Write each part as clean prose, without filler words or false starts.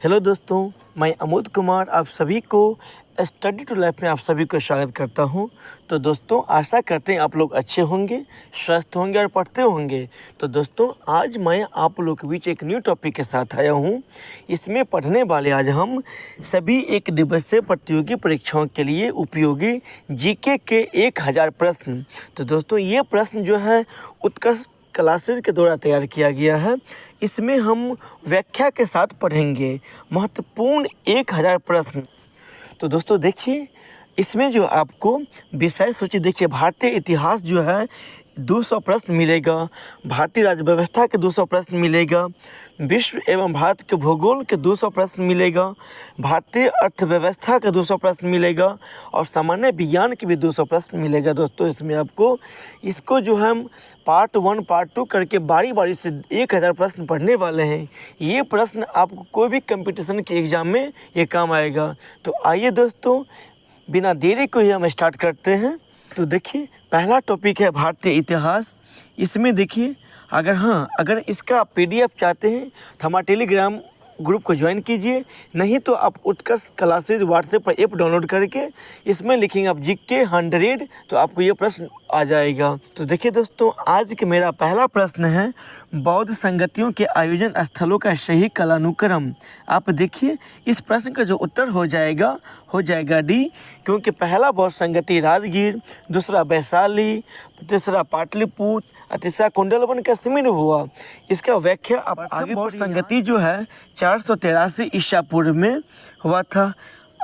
Hello दोस्तों, मैं अमोद कुमार आप सभी को स्टडी टू लाइफ में आप सभी को स्वागत करता हूं। तो दोस्तों, आशा करते हैं आप लोग अच्छे होंगे, स्वस्थ होंगे और पढ़ते होंगे। तो दोस्तों, आज मैं आप लोग के बीच एक न्यू टॉपिक के साथ आया हूं। इसमें पढ़ने वाले आज हम सभी एक दिवसीय प्रतियोगी परीक्षाओं के लिए उपयोगी जीके के 1000 प्रश्न। तो दोस्तों, ये प्रश्न जो है उत्कर्ष क्लासेस के द्वारा तैयार किया गया है। इसमें हम व्याख्या के साथ पढ़ेंगे महत्वपूर्ण 1000 प्रश्न। तो दोस्तों देखिए, इसमें जो आपको विषय सोचिए, देखिए भारतीय इतिहास जो है 200 प्रश्न मिलेगा, भारतीय राज्य व्यवस्था के 200 प्रश्न मिलेगा, विश्व एवं भारत के भूगोल के 200 प्रश्न मिलेगा, भारतीय अर्थव्यवस्था के 200 प्रश्न मिलेगा और सामान्य विज्ञान के भी 200 प्रश्न मिलेगा। दोस्तों, इसमें आपको इसको जो हम पार्ट 1 पार्ट 2 करके बारी बारी से 1000 प्रश्न पढ़ने वाले हैं। ये प्रश्न आपको कोई भी कंपटीशन के एग्ज़ाम में ये काम आएगा। तो आइए दोस्तों, बिना देरी को ही हम स्टार्ट करते हैं। तो देखिए, पहला टॉपिक है भारतीय इतिहास। इसमें देखिए, अगर इसका PDF चाहते हैं तो हमारा टेलीग्राम ग्रुप को ज्वाइन कीजिए, नहीं तो आप उत्कर्ष क्लासेज व्हाट्सएप पर ऐप डाउनलोड करके इसमें लिखेंगे आप जीके 100 तो आपको ये प्रश्न आ जाएगा। तो देखिए दोस्तों, आज के मेरा पहला प्रश्न है बौद्ध संगतियों के आयोजन स्थलों का सही कालानुक्रम। आप देखिए, इस प्रश्न का जो उत्तर हो जाएगा डी, क्योंकि पहला बौद्ध संगति राजगीर, दूसरा वैशाली, तीसरा पाटलिपुत्र और तीसरा कुंडलवन का शिविर हुआ। इसका व्याख्या आप आगे बौद्ध संगति जो है 483 ईसा पूर्व में हुआ था,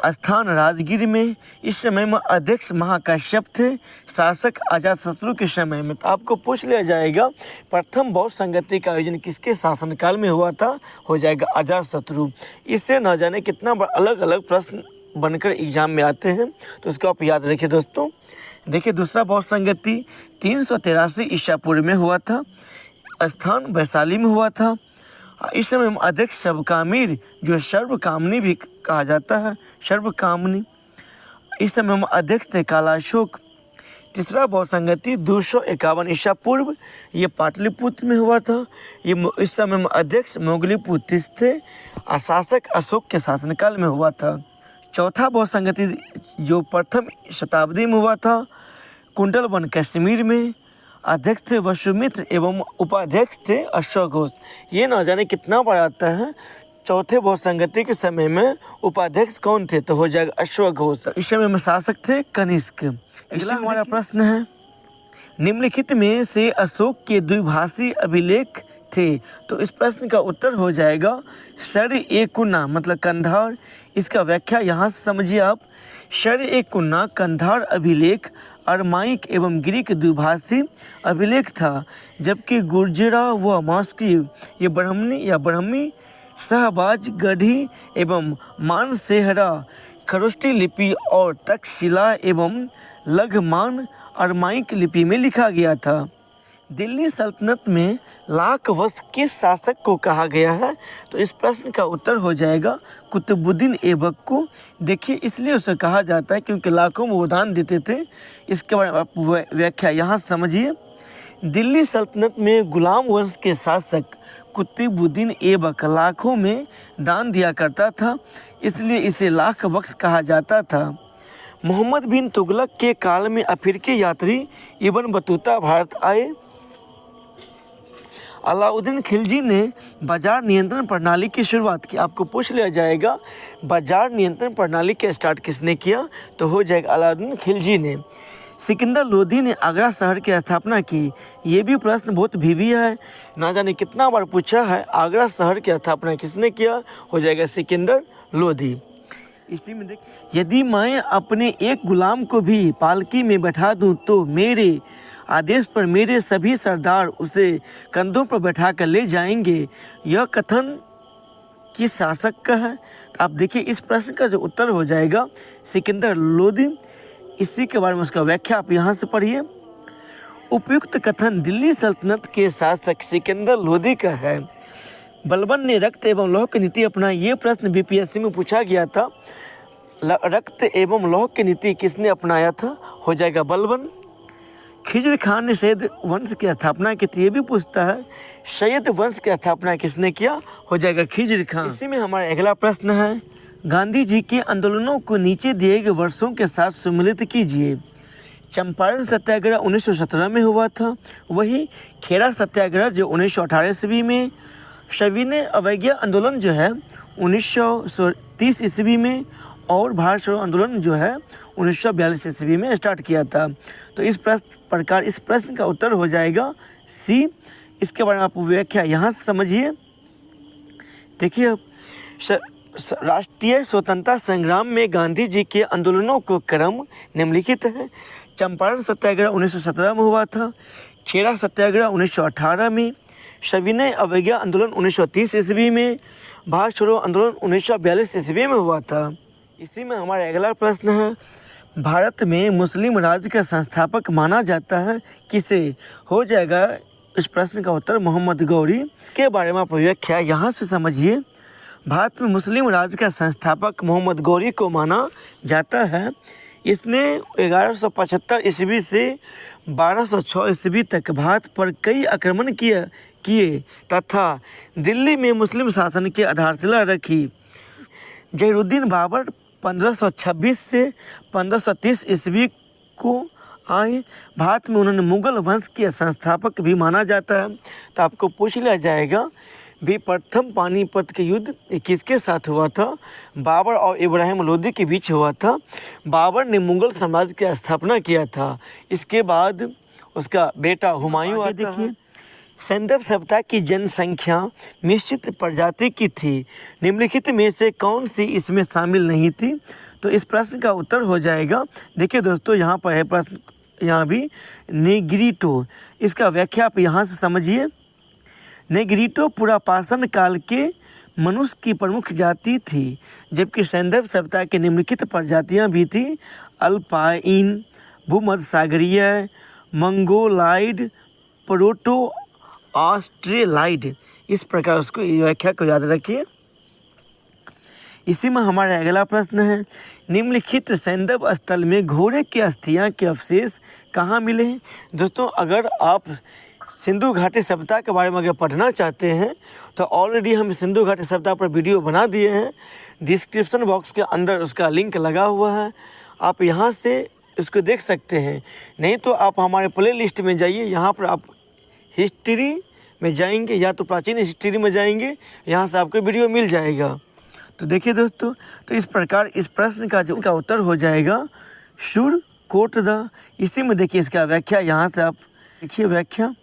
स्थान राजगीर में। इस समय में अध्यक्ष महाकाश्यप थे, शासक अजातशत्रु के समय में। तो आपको पूछ लिया जाएगा प्रथम बौद्ध संगति का आयोजन किसके शासनकाल में हुआ था, हो जाएगा अजातशत्रु। इससे न जाने कितना अलग अलग प्रश्न बनकर एग्जाम में आते हैं, तो इसको आप याद रखिए दोस्तों। देखिए, दूसरा बौद्ध संगति 383 ईसा पूर्व में हुआ था, स्थान वैशाली में हुआ था। इस समय अध्यक्ष सर्वकामिर, जो सर्वकामनी भी कहा जाता है, सर्वकामनी। इस समय अध्यक्ष थे कालाशोक। तीसरा बौद्ध संगति 251 ईसा पूर्व, ये पाटलिपुत्र में हुआ था। ये इस समय अध्यक्ष मोगलीपुत्र थे और शासक अशोक के शासनकाल में हुआ था। चौथा बौद्ध संगति जो प्रथम शताब्दी में हुआ था, कुंडलवन कश्मीर में। अध्यक्ष थे वसुमित्र एवं उपाध्यक्ष थे अश्वघोष। ये न जाने कितना बार आता है, चौथे बौद्ध संगति के समय में उपाध्यक्ष कौन थे, तो हो जाएगा अश्वघोष। इस समय में शासक थे कनिष्क। अगला हमारा प्रश्न है, निम्नलिखित में से अशोक के द्विभाषी अभिलेख थे। तो इस प्रश्न का उत्तर हो जाएगा शर-ए-कुन्ना, मतलब कंधार। इसका व्याख्या यहाँ से समझिए आप। शर-ए-कुन्ना कंधार अभिलेख अरमाइक एवं ग्रीक द्विभाषी अभिलेख था, जबकि गुर्जरा व मास्की ये ब्राह्मी शाहबाज गढ़ी एवं मानसेहरा खरोष्टी लिपि और तक्षशिला एवं लघमान अरमाइक लिपि में लिखा गया था। दिल्ली सल्तनत में लाख वर्ष किस शासक को कहा गया है, तो इस प्रश्न का उत्तर हो जाएगा कुतुबुद्दीन ऐबक को। देखिए, इसलिए उसे कहा जाता है क्योंकि लाखों में वो दान देते थे। इसके बारे में आप व्याख्या यहाँ समझिए। दिल्ली सल्तनत में गुलाम वंश के शासक कुतुबुद्दीन ऐबक लाखों में दान दिया करता था, इसलिए इसे लाख बख्श कहा जाता था। मोहम्मद बिन तुगलक के काल में अफ्रीकी यात्री इब्न बतूता भारत आए। अलाउद्दीन खिलजी ने बाजार नियंत्रण प्रणाली की शुरुआत की। आपको पूछ लिया जाएगा बाजार नियंत्रण प्रणाली का स्टार्ट किसने किया, तो हो जाएगा अलाउद्दीन खिलजी ने। सिकंदर लोदी ने आगरा शहर की स्थापना की। ये भी प्रश्न बहुत भी है, ना जाने कितना बार पूछा है। आगरा शहर की स्थापना किसने किया, हो जाएगा सिकंदर लोदी। इसी में देखिए, यदि मैं अपने एक गुलाम को भी पालकी में बैठा दूं तो मेरे आदेश पर मेरे सभी सरदार उसे कंधों पर बैठा कर ले जाएंगे। यह कथन किस शासक का है, तो आप देखिए इस प्रश्न का जो उत्तर हो जाएगा सिकंदर लोदी। इसी के बारे में उसका व्याख्या आप यहाँ से पढ़िए। उपयुक्त कथन दिल्ली सल्तनत के शासक सिकंदर लोदी का है। बलबन ने रक्त एवं लौह की नीति अपनाई। ये प्रश्न BPSC में पूछा गया था। रक्त एवं लौह की नीति किसने अपनाया था, हो जाएगा बलबन। खिजर खान ने सैयद वंश की स्थापना की थी, ये भी पूछता है। सैयद वंश की स्थापना किसने किया? हो जाएगा खिज्र खान। इसी में हमारा अगला प्रश्न है, गांधी जी के आंदोलनों को नीचे दिए गए वर्षों के साथ सम्मिलित कीजिए। चंपारण सत्याग्रह 1917 में हुआ था, वही खेड़ा सत्याग्रह जो 1918 ईस्वी में, सविनय अवज्ञा आंदोलन जो है 1930 ईस्वी में, और भारत छोड़ो आंदोलन जो है 1942 ईस्वी में स्टार्ट किया था। तो इस प्रकार इस प्रश्न का उत्तर हो जाएगा सी। इसके बारे में आप व्याख्या यहाँ से समझिए। देखिए, अब राष्ट्रीय स्वतंत्रता संग्राम में गांधी जी के आंदोलनों को क्रम निम्नलिखित है। चंपारण सत्याग्रह 1917 में हुआ था, खेड़ा सत्याग्रह 1918 में, सविनय अवज्ञा आंदोलन 1930 ईस्वी में, भारत छोड़ो आंदोलन 1942 ईस्वी में हुआ था। इसी में हमारा अगला प्रश्न है, भारत में मुस्लिम राज्य का संस्थापक माना जाता है किसे? हो जाएगा इस प्रश्न का उत्तर मोहम्मद गौरी। के बारे में आप व्याख्या यहाँ से समझिए। भारत में मुस्लिम राज्य का संस्थापक मोहम्मद गौरी को माना जाता है। इसने 1175 ईस्वी से 1206 ईस्वी तक भारत पर कई आक्रमण किए तथा दिल्ली में मुस्लिम शासन की आधारशिला रखी। जहीरुद्दीन बाबर 1526 से 1530 ईस्वी को आए। भारत में उन्होंने मुगल वंश के संस्थापक भी माना जाता है। तो आपको पूछ लिया जाएगा भी प्रथम पानीपत के युद्ध किसके साथ हुआ था? बाबर और इब्राहिम लोदी के बीच हुआ था। बाबर ने मुगल साम्राज्य की स्थापना किया था। इसके बाद उसका बेटा हुमायूं आता है। देखिए, सैंधव सभ्यता की जनसंख्या निश्चित प्रजाति की थी, निम्नलिखित में से कौन सी इसमें शामिल नहीं थी? तो इस प्रश्न का उत्तर हो जाएगा, देखिए दोस्तों, यहाँ पर है प्रश्न, यहाँ भी नेग्रिटो। इसका व्याख्या आप यहाँ से समझिए। नेग्रिटो पुरापाषाण काल के मनुष्य की प्रमुख जाति थी, जबकि सैंधव सभ्यता की निम्नलिखित प्रजातियाँ भी थी: अल्पाइन, भूमध्यसागरीय, मंगोलाइड, प्रोटो ऑस्ट्रेलाइड। इस प्रकार उसको व्याख्या को याद रखिए। इसी में हमारा अगला प्रश्न है, निम्नलिखित सैंधव स्थल में घोड़े की अस्थियां के अवशेष कहाँ मिले हैं? दोस्तों, अगर आप सिंधु घाटी सभ्यता के बारे में अगर पढ़ना चाहते हैं तो ऑलरेडी हम सिंधु घाटी सभ्यता पर वीडियो बना दिए हैं। डिस्क्रिप्शन बॉक्स के अंदर उसका लिंक लगा हुआ है, आप यहाँ से इसको देख सकते हैं। नहीं तो आप हमारे प्ले लिस्ट में जाइए, यहाँ पर आप हिस्ट्री में जाएंगे या तो प्राचीन हिस्ट्री में जाएंगे, यहाँ से आपको वीडियो मिल जाएगा। तो देखिए दोस्तों, तो इस प्रकार इस प्रश्न का जो उत्तर हो जाएगा सुरकोटदा। इसी में देखिए इसका व्याख्या, यहाँ से आप देखिए व्याख्या।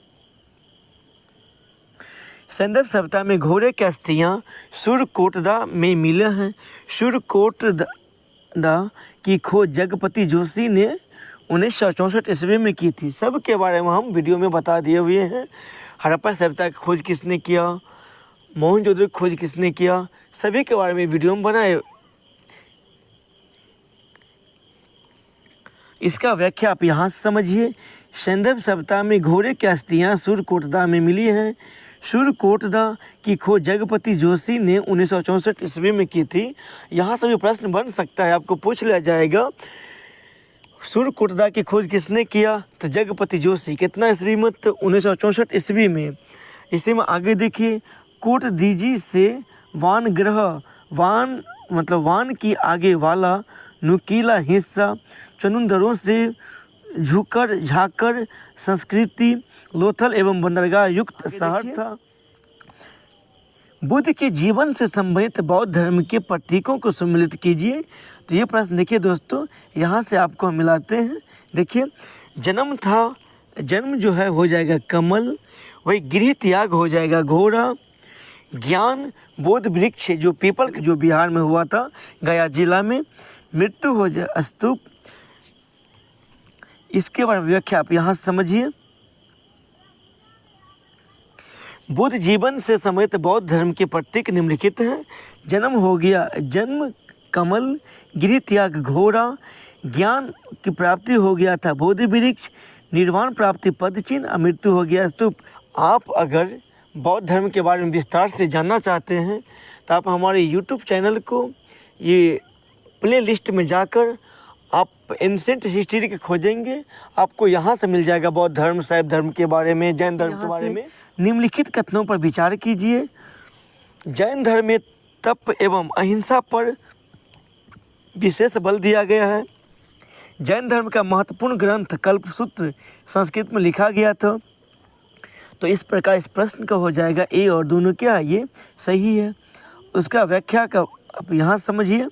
सैंधव सभ्यता में घोड़े की अस्थियाँ सुरकोटदा में मिले हैं। सुरकोटदा की खोज जगपति जोशी ने 1964 ईस्वी में की थी। सब के बारे में हम वीडियो में बता दिए हुए हैं। हड़प्पा सभ्यता की खोज किसने किया, मोहनजोदड़ो की खोज किसने किया, सभी के बारे में वीडियो में बनाए। इसका व्याख्या आप यहाँ से समझिए। सैंधव सभ्यता में घोड़े की अस्थियाँ सुरकोटदा में मिली हैं। सुरकोटदा की खोज जगपति जोशी ने 1964 ईस्वी में की थी। यहाँ से भी प्रश्न बन सकता है, आपको पूछ लिया जाएगा सुरकोटदा की खोज किसने किया? तो जगपति जोशी। कितना ईस्वी में? तो 1964 ईस्वी में। इसी में आगे देखिए, कोटदीजी से वान ग्रह, वान मतलब वान की आगे वाला नुकीला हिस्सा, चनुंदरों से झुकर झाकर संस्कृति, लोथल एवं बंदरगाह युक्त शहर था। बुद्ध के जीवन से संबंधित बौद्ध धर्म के प्रतीकों को सम्मिलित कीजिए। तो ये प्रश्न देखिए दोस्तों, यहाँ से आपको हम मिलाते हैं। देखिए, जन्म था, जन्म जो है हो जाएगा कमल, वही गृह त्याग हो जाएगा घोड़ा, ज्ञान बोध वृक्ष जो पीपल जो बिहार में हुआ था गया जिला में, मृत्यु हो जाए स्तूप। इसके बारे में व्याख्या आप यहाँ से समझिए। बुद्ध जीवन से संबंधित बौद्ध धर्म के प्रतीक निम्नलिखित हैं। जन्म हो गया जन्म कमल, गृह त्याग घोड़ा, ज्ञान की प्राप्ति हो गया था बोधि वृक्ष, निर्वाण प्राप्ति पद चिन्ह, मृत्यु हो गया स्तूप। आप अगर बौद्ध धर्म के बारे में विस्तार से जानना चाहते हैं तो आप हमारे YouTube चैनल को ये प्ले लिस्ट में जाकर आप एंसेंट हिस्ट्री के खोजेंगे, आपको यहाँ से मिल जाएगा बौद्ध धर्म, शैव धर्म के बारे में, जैन धर्म के बारे में निम्नलिखित कथनों पर विचार कीजिए। जैन धर्म में तप एवं अहिंसा पर विशेष बल दिया गया है। जैन धर्म का महत्वपूर्ण ग्रंथ कल्पसूत्र संस्कृत में लिखा गया था। तो इस प्रकार इस प्रश्न का हो जाएगा ए और दोनों क्या है, ये सही है। उसका व्याख्या का आप यहाँ समझिए।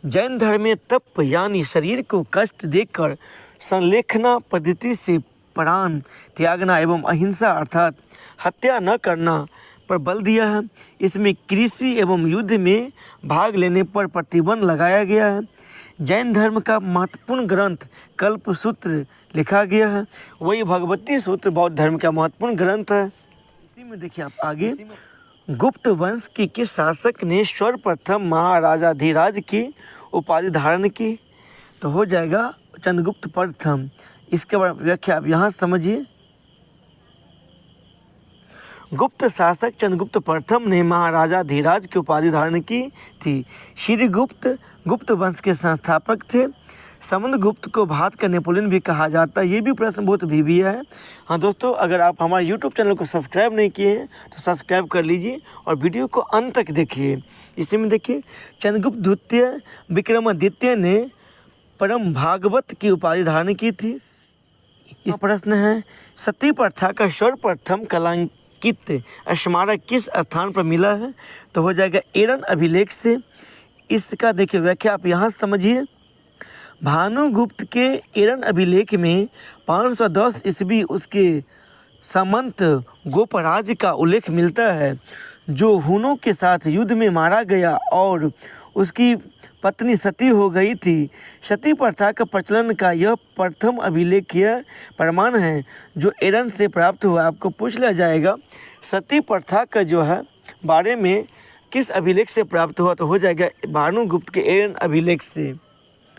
जैन धर्म में तप यानी शरीर को कष्ट देकर संलेखना पद्धति से प्राण त्यागना एवं अहिंसा अर्थात हत्या न करना पर बल दिया है। इसमें कृषि एवं युद्ध में भाग लेने पर प्रतिबंध लगाया गया है। जैन धर्म का महत्वपूर्ण ग्रंथ कल्पसूत्र लिखा गया है। वही भगवती सूत्र बौद्ध धर्म का महत्वपूर्ण ग्रंथ है। इसी में देखिए आप आगे, गुप्त वंश के किस शासक ने सर्वप्रथम महाराजाधिराज की उपाधि धारण की? तो हो जाएगा चंद्रगुप्त प्रथम। इसके बाद व्याख्या आप यहाँ समझिए। गुप्त शासक चंद्रगुप्त प्रथम ने महाराजाधिराज की उपाधि धारण की थी। श्रीगुप्त गुप्त वंश के संस्थापक थे। समुद्रगुप्त को भारत का नेपोलियन भी कहा जाता है। ये भी प्रश्न बहुत भीविया है। हाँ दोस्तों, अगर आप हमारे YouTube चैनल को सब्सक्राइब नहीं किए हैं तो सब्सक्राइब कर लीजिए और वीडियो को अंत तक देखिए। इसी में देखिए, चंद्रगुप्त द्वितीय विक्रमादित्य ने परम भागवत की उपाधि धारण की थी। इस प्रश्न है, सती प्रथा का सर्वप्रथम कलांकित स्मारक किस स्थान पर मिला है? तो हो जाएगा एरन अभिलेख से। इसका देखिए व्याख्या आप यहाँ समझिए। भानुगुप्त के एरन अभिलेख में 510 ईस्वी उसके सामंत गोपराज का उल्लेख मिलता है, जो हुनों के साथ युद्ध में मारा गया और उसकी पत्नी सती हो गई थी। सती प्रथा का प्रचलन का यह प्रथम अभिलेखीय प्रमाण है जो एरन से प्राप्त हुआ। आपको पूछ लिया जाएगा सती प्रथा का जो है बारे में किस अभिलेख से प्राप्त हुआ? तो हो जाएगा भानुगुप्त के एरन अभिलेख से।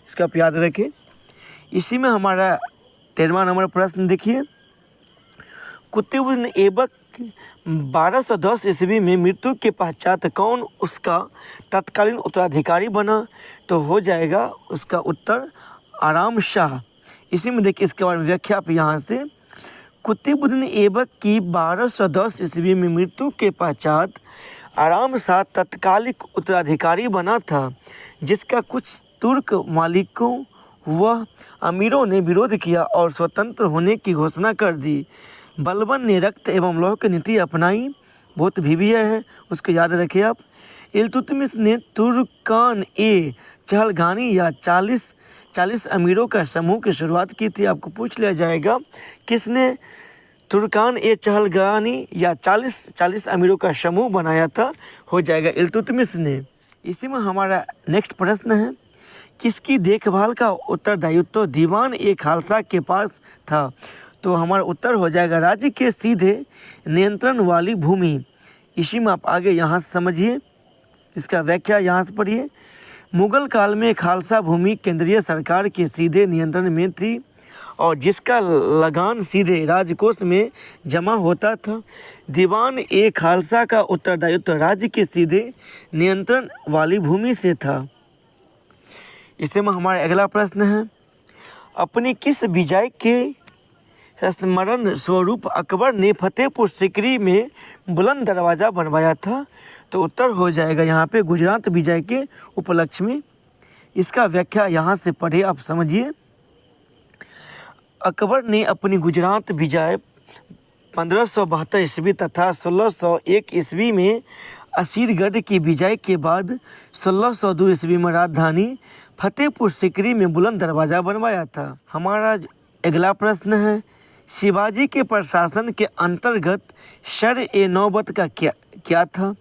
इसका आप याद रखें। इसी में हमारा 13वां नंबर प्रश्न देखिए, कुतुबुद्दीन ऐबक 1210 ईस्वी में मृत्यु के पश्चात कौन उसका तत्कालीन उत्तराधिकारी बना? तो हो जाएगा उसका उत्तर आराम शाह। इसी में देखिए इसके बारे में व्याख्या आप यहाँ से, कुतुबुद्दीन ऐबक की 1210 ईस्वी में मृत्यु के पश्चात आराम शाह तत्कालिक उत्तराधिकारी बना था, जिसका कुछ तुर्क मालिकों व अमीरों ने विरोध किया और स्वतंत्र होने की घोषणा कर दी। बलबन ने रक्त एवं लौह की नीति अपनाई। बहुत भीविया है, उसको याद रखिए आप। इल्तुतमिश ने तुर्कान ए चहलगानी या 40 अमीरों का समूह की शुरुआत की थी। आपको पूछ लिया जाएगा किसने तुर्कान ए चहलगानी या 40 अमीरों का समूह बनाया था? हो जाएगा इल्तुतमिश ने। इसी में हमारा नेक्स्ट प्रश्न है, किसकी देखभाल का उत्तरदायित्व दीवान ए खालसा के पास था? तो हमारा उत्तर हो जाएगा राज्य के सीधे नियंत्रण वाली भूमि। इसी में आप आगे यहाँ से समझिए। इसका व्याख्या यहाँ से पढ़िए। मुगल काल में खालसा भूमि केंद्रीय सरकार के सीधे नियंत्रण में थी और जिसका लगान सीधे राजकोष में जमा होता था। दीवान ए खालसा का उत्तरदायित्व राज्य के सीधे नियंत्रण वाली भूमि से था। इसी में हमारा अगला प्रश्न है, अपनी किस विजय के स्मरण स्वरूप अकबर ने फतेहपुर सीकरी में बुलंद दरवाज़ा बनवाया था? तो उत्तर हो जाएगा यहाँ पे गुजरात विजय के उपलक्ष्य में। इसका व्याख्या यहाँ से पढ़े आप समझिए। अकबर ने अपनी गुजरात विजय 1572 ईस्वी तथा 1601 ईस्वी में असीरगढ़ की विजय के बाद 1602 ईस्वी में राजधानी फतेहपुर सीकरी में बुलंद दरवाज़ा बनवाया था। हमारा अगला प्रश्न है, शिवाजी के प्रशासन के अंतर्गत शर-ए-नौबत का क्या था?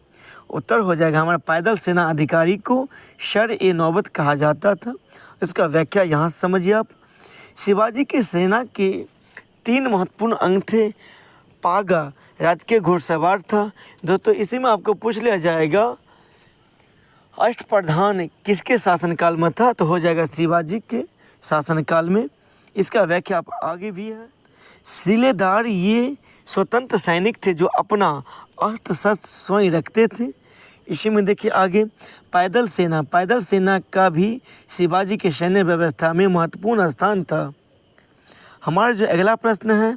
उत्तर हो जाएगा हमारा पैदल सेना अधिकारी को शर-ए-नौबत कहा जाता था। इसका व्याख्या यहाँ समझिए आप। शिवाजी की सेना के 3 महत्वपूर्ण अंग थे। पागा राजकीय घुड़सवार था। दोस्तों इसी में आपको पूछ लिया जाएगा अष्टप्रधान किसके शासनकाल में था? तो हो जाएगा शिवाजी के शासनकाल में। इसका व्याख्या आप आगे भी है। सिलेदार ये स्वतंत्र सैनिक थे जो अपना अस्त्र शस्त्र स्वयं रखते थे। इसी में देखिए आगे पैदल सेना का भी शिवाजी के सैन्य व्यवस्था में महत्वपूर्ण स्थान था। हमारा जो अगला प्रश्न है,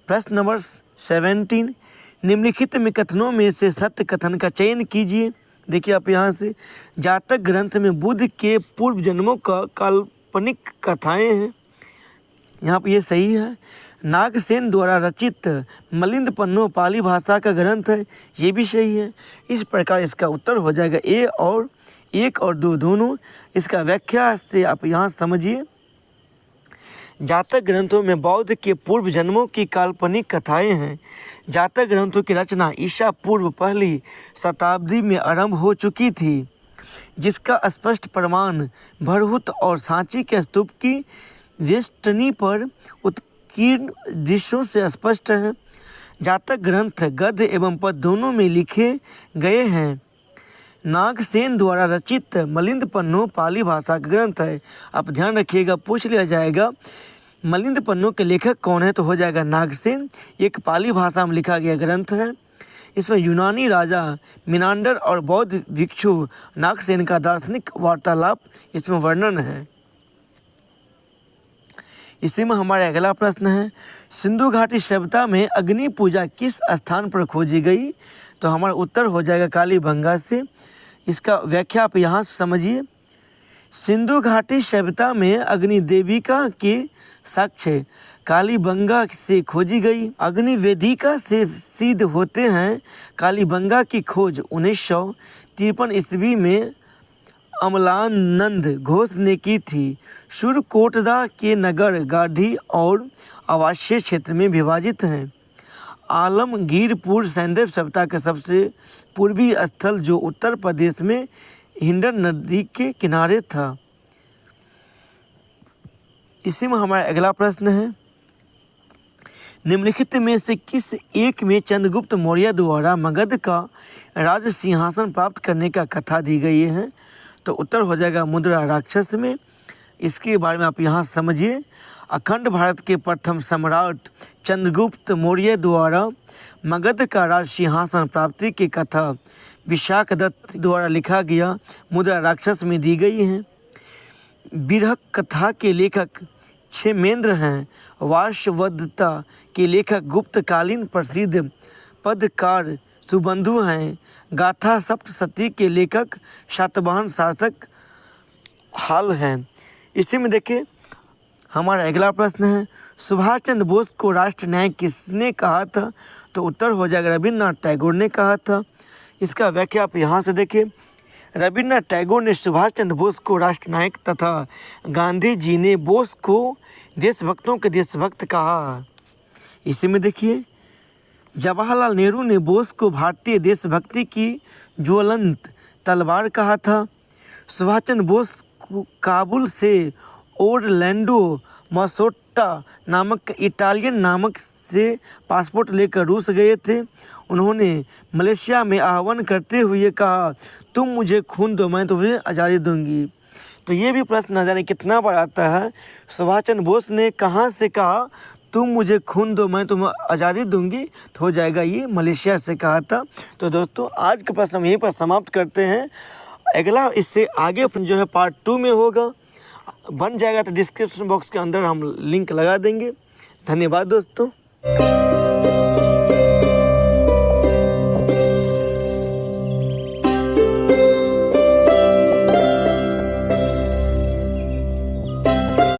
प्रश्न नंबर 17, निम्नलिखित में कथनों में से सत्य कथन का चयन कीजिए। देखिए आप यहाँ से, जातक ग्रंथ में बुद्ध के पूर्व जन्मों का काल्पनिक कथाएं हैं, यहाँ पर ये सही है। नागसेन द्वारा रचित मिलिंद पन्नो पाली भाषा का ग्रंथ है, ये भी सही है। इस प्रकार इसका उत्तर हो जाएगा ए और 1 और 2 दोनों। इसका व्याख्या से आप यहाँ समझिए, जातक ग्रंथों में बौद्ध के पूर्व जन्मों की काल्पनिक कथाएं हैं। जातक ग्रंथों की रचना ईसा पूर्व पहली शताब्दी में आरंभ हो चुकी थी, जिसका स्पष्ट प्रमाण भरहुत और सांची के स्तूप की वेष्टनी पर उत्कीर्ण दृश्यों से स्पष्ट है। जातक ग्रंथ गद्य एवं पद दोनों में लिखे गए हैं। नागसेन द्वारा रचित मिलिंद पन्नो पाली भाषा का ग्रंथ है। आप ध्यान रखिएगा, पूछ लिया जाएगा मिलिंद पन्नो के लेखक कौन है, तो हो जाएगा नागसेन। एक पाली भाषा में लिखा गया ग्रंथ है। इसमें यूनानी राजा मिनांडर और बौद्ध भिक्षु नागसेन का दार्शनिक वार्तालाप इसमें वर्णन है। इसी में हमारा अगला प्रश्न है, सिंधु घाटी सभ्यता में अग्नि पूजा किस स्थान पर खोजी गई, तो हमारा उत्तर हो जाएगा कालीबंगा से। इसका व्याख्या आप यहाँ से समझिए, सिंधु घाटी सभ्यता में अग्नि देविका के साक्ष्य कालीबंगा से खोजी गई। अग्नि वेदिका से सिद्ध होते हैं। कालीबंगा की खोज 1953 ईस्वी में अमलानंद घोष ने की थी। सुरकोटदा के नगर गाढ़ी और आवासीय क्षेत्र में विभाजित हैं। आलमगीरपुर सैंधव सभ्यता का सबसे पूर्वी स्थल जो उत्तर प्रदेश में हिंडन नदी के किनारे था। इसी में हमारा अगला प्रश्न है, निम्नलिखित में से किस एक में चंद्रगुप्त मौर्य द्वारा मगध का राज सिंहासन प्राप्त करने का कथा दी गई है, तो उत्तर हो जाएगा मुद्रा राक्षस में। इसके बारे में आप यहाँ समझिए, अखंड भारत के प्रथम सम्राट चंद्रगुप्त मौर्य द्वारा मगध का राज सिंहासन प्राप्ति की कथा विशाख दत्त द्वारा लिखा गया मुद्रा राक्षस में दी गई है। बिरहक कथा के लेखक क्षेमेंद्र हैं। वार्षवदत्ता के लेखक गुप्तकालीन प्रसिद्ध पदकार सुबंधु हैं। गाथा सप्तशती के लेखक शातवाहन शासक हाल हैं। इसी में देखिए हमारा अगला प्रश्न है, सुभाष चंद्र बोस को राष्ट्र नायक किसने कहा था, तो उत्तर हो जाएगा रविन्द्रनाथ टैगोर ने कहा था। इसका व्याख्या आप यहाँ से देखिए, रविन्द्रनाथ टैगोर ने सुभाष चंद्र बोस को राष्ट्र नायक तथा गांधी जी ने बोस को देशभक्तों के देशभक्त कहा। इसी में देखिए, जवाहरलाल नेहरू ने बोस को भारतीय देशभक्ति की ज्वलंत तलवार कहा था। सुभाष चंद्र बोस काबुल से ओरलैंडो मसोट्टा नामक इटालियन नामक से पासपोर्ट लेकर रूस गए थे। उन्होंने मलेशिया में आह्वान करते हुए कहा, तुम मुझे खून दो मैं तुम्हें आज़ादी दूंगी। तो ये भी प्रश्न न जाने कितना बार आता है। सुभाष चंद्र बोस ने कहाँ से कहा तुम मुझे खून दो मैं तुम्हें आज़ादी दूंगी, तो हो जाएगा ये मलेशिया से कहा था। तो दोस्तों आज का प्रश्न हम यहीं पर समाप्त करते हैं। अगला इससे आगे जो है पार्ट 2 में होगा, बन जाएगा तो डिस्क्रिप्शन बॉक्स के अंदर हम लिंक लगा देंगे। धन्यवाद दोस्तों।